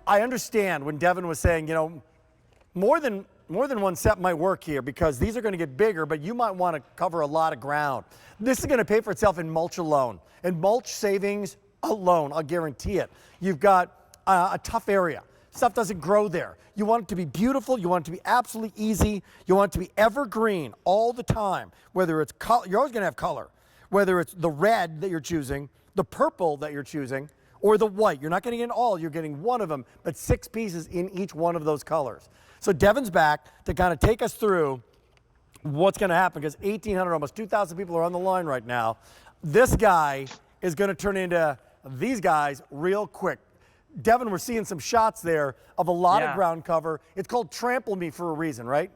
I understand when Devin was saying, you know, more than one set might work here because these are going to get bigger, but you might want to cover a lot of ground. This is going to pay for itself in mulch alone. In mulch savings alone, I'll guarantee it. You've got a tough area. Stuff doesn't grow there. You want it to be beautiful. You want it to be absolutely easy. You want it to be evergreen all the time. Whether it's color, you're always going to have color. Whether it's the red that you're choosing, the purple that you're choosing, or the white. You're not getting it all. You're getting one of them, but 6 pieces in each one of those colors. So Devin's back to kind of take us through what's going to happen because 1,800, almost 2,000 people are on the line right now. This guy is going to turn into these guys real quick. Devin, we're seeing some shots there of a lot of ground cover. It's called Trample Me for a reason, right?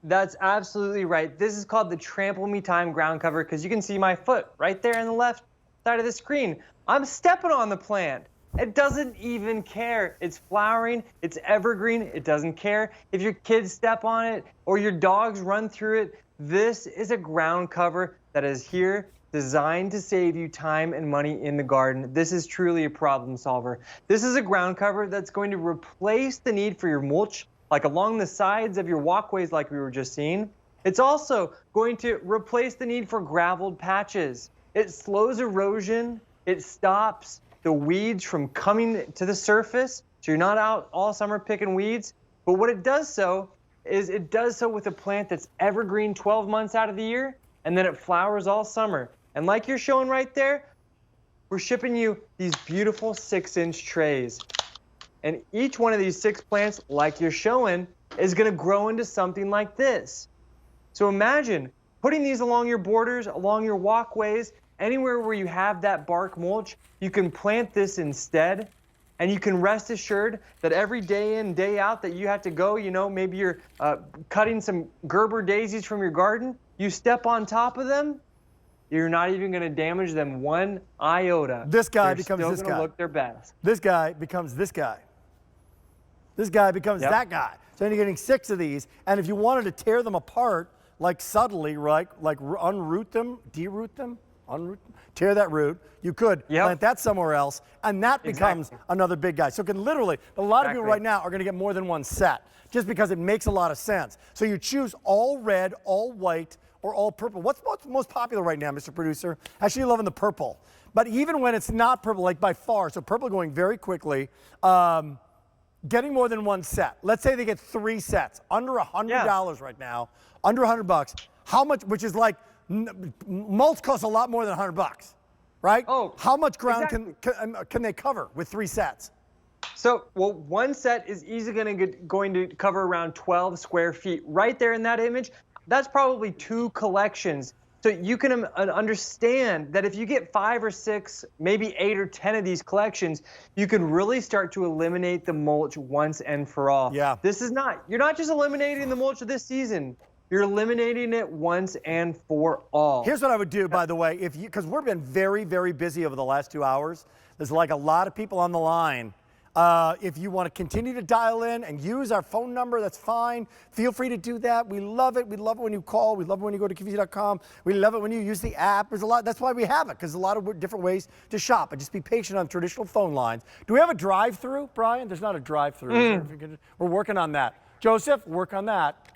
That's absolutely right. This is called the Trample Me Thyme Groundcover because you can see my foot right there on the left side of the screen. I'm stepping on the plant. It doesn't even care. It's flowering. It's evergreen. It doesn't care if your kids step on it or your dogs run through it. This is a ground cover that is here designed to save you time and money in the garden. This is truly a problem solver. This is a ground cover that's going to replace the need for your mulch, like along the sides of your walkways like we were just seeing. It's also going to replace the need for graveled patches. It slows erosion. It stops the weeds from coming to the surface, so you're not out all summer picking weeds. But what it does so is it does so with a plant that's evergreen 12 months out of the year, and then it flowers all summer. And like you're showing right there, we're shipping you these beautiful 6-inch trays. And each one of these 6 plants, like you're showing, is gonna grow into something like this. So imagine putting these along your borders, along your walkways, anywhere where you have that bark mulch, you can plant this instead. And you can rest assured that every day in, day out that you have to go, you know, maybe you're cutting some Gerber daisies from your garden, you step on top of them, you're not even going to damage them one iota. This guy becomes this guy. They're still going to look their best. This guy becomes this guy. This guy becomes that guy. So then you're getting 6 of these, and if you wanted to tear them apart, like subtly, right, like unroot them, deroot them, tear that root, you could plant that somewhere else, and that becomes another big guy. So it can literally, a lot of people right now are going to get more than one set, just because it makes a lot of sense. So you choose all red, all white, or all purple. What's most popular right now, Mr. Producer? Actually, loving the purple. But even when it's not purple, like by far, so purple going very quickly, getting more than one set. Let's say they get 3 sets, under $100 right now, under $100. How much, which is like, mulch costs a lot more than $100, right? Oh, how much ground can they cover with 3 sets? So, well, one set is easily going to cover around 12 square feet. Right there in that image, that's probably 2 collections. So you can understand that if you get 5 or 6, maybe 8 or 10 of these collections, you can really start to eliminate the mulch once and for all. Yeah. This is not, you're not just eliminating the mulch of this season. You're eliminating it once and for all. Here's what I would do, by the way, if you, because we've been very, very busy over the last 2 hours. There's like a lot of people on the line. If you want to continue to dial in and use our phone number, that's fine. Feel free to do that. We love it. We love it when you call. We love it when you go to QVC.com. We love it when you use the app. There's a lot. That's why we have it, because there's a lot of different ways to shop. But just be patient on traditional phone lines. Do we have a drive-through, Brian? There's not a drive-through. We're working on that. Joseph, work on that.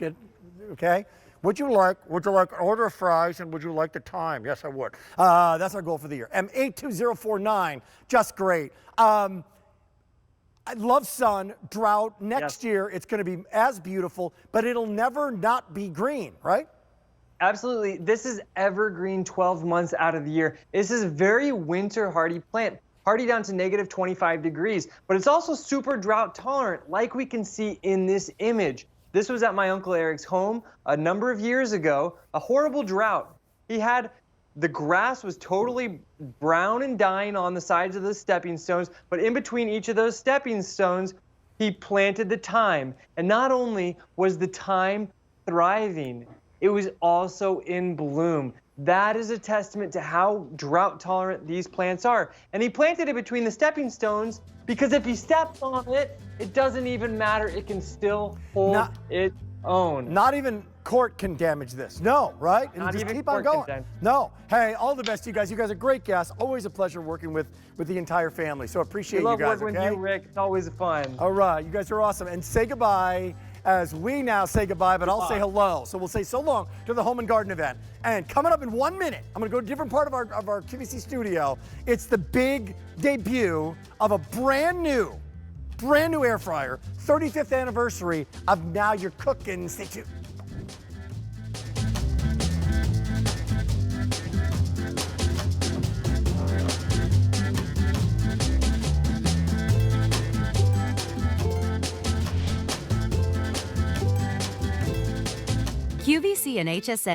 Okay. Would you like an order of fries, and would you like the time? Yes, I would. That's our goal for the year. M82049, just great. I love sun, drought. Next year, it's going to be as beautiful, but it'll never not be green, right? Absolutely. This is evergreen 12 months out of the year. This is a very winter hardy plant, hardy down to negative 25 degrees, but it's also super drought tolerant, like we can see in this image. This was at my Uncle Eric's home a number of years ago, a horrible drought. The grass was totally brown and dying on the sides of the stepping stones, but in between each of those stepping stones, he planted the thyme. And not only was the thyme thriving, it was also in bloom. That is a testament to how drought tolerant these plants are. And he planted it between the stepping stones because if he steps on it, it doesn't even matter. It can still hold its own. Not even court can damage this. No, right? It'll Not just even keep on court can going. damage. No. Hey, all the best to you guys. You guys are great guests. Always a pleasure working with the entire family. So appreciate We love you guys, working okay? with you, Rick. It's always fun. All right, you guys are awesome. And say goodbye as we now say goodbye, but I'll say hello. So we'll say so long to the Home and Garden event. And coming up in 1 minute, I'm gonna go to a different part of our QVC studio. It's the big debut of a brand new air fryer, 35th anniversary of Now You're Cooking. Stay tuned. QVC and HSN